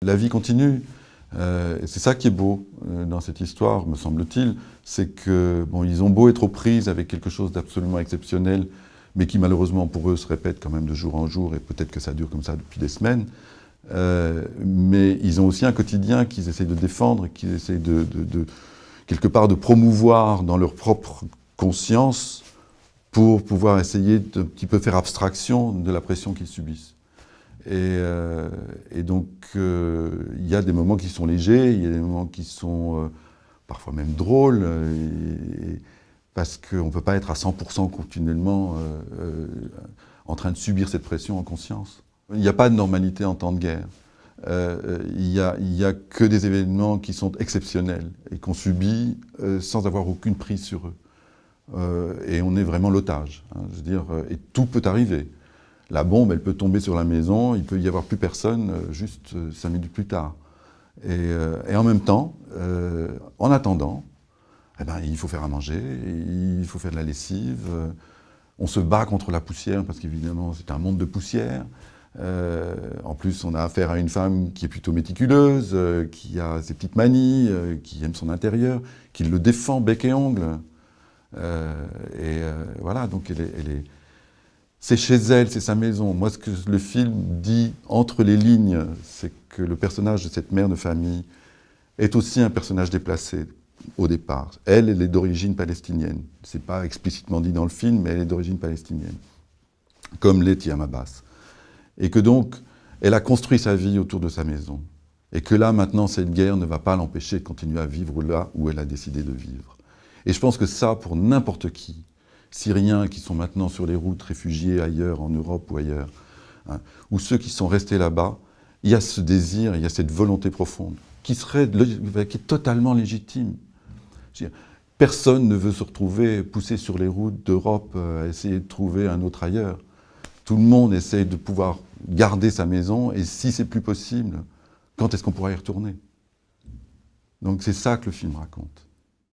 la vie continue. Et c'est ça qui est beau dans cette histoire, me semble-t-il, c'est que, bon, ils ont beau être aux prises avec quelque chose d'absolument exceptionnel, mais qui malheureusement pour eux se répète quand même de jour en jour, et peut-être que ça dure comme ça depuis des semaines, mais ils ont aussi un quotidien qu'ils essayent de défendre, qu'ils essayent quelque part de promouvoir dans leur propre conscience pour pouvoir essayer d'un petit peu faire abstraction de la pression qu'ils subissent. Et donc, il y a des moments qui sont légers, il y a des moments qui sont parfois même drôles, parce qu'on ne peut pas être à 100% continuellement en train de subir cette pression en conscience. Il n'y a pas de normalité en temps de guerre. Il n'y a que des événements qui sont exceptionnels et qu'on subit sans avoir aucune prise sur eux. Et on est vraiment l'otage. Hein, je veux dire, et tout peut arriver. La bombe, elle peut tomber sur la maison, il peut y avoir plus personne juste 5 minutes plus tard. Et en même temps, en attendant, eh ben, il faut faire à manger, il faut faire de la lessive, on se bat contre la poussière parce qu'évidemment c'est un monde de poussière. En plus, on a affaire à une femme qui est plutôt méticuleuse, qui a ses petites manies, qui aime son intérieur, qui le défend bec et ongle. Voilà, donc c'est chez elle, c'est sa maison. Moi, ce que le film dit entre les lignes, c'est que le personnage de cette mère de famille est aussi un personnage déplacé au départ. Elle est d'origine palestinienne. C'est pas explicitement dit dans le film, mais elle est d'origine palestinienne, comme l'est Tiam Abbas. Et que donc, elle a construit sa vie autour de sa maison. Et que là, maintenant, cette guerre ne va pas l'empêcher de continuer à vivre là où elle a décidé de vivre. Et je pense que ça, pour n'importe qui, Syriens qui sont maintenant sur les routes, réfugiés ailleurs, en Europe ou ailleurs, hein, ou ceux qui sont restés là-bas, il y a ce désir, il y a cette volonté profonde, qui est totalement légitime. Personne ne veut se retrouver poussé sur les routes d'Europe à essayer de trouver un autre ailleurs. Tout le monde essaie de pouvoir garder sa maison, et si c'est plus possible, quand est-ce qu'on pourra y retourner? Donc c'est ça que le film raconte.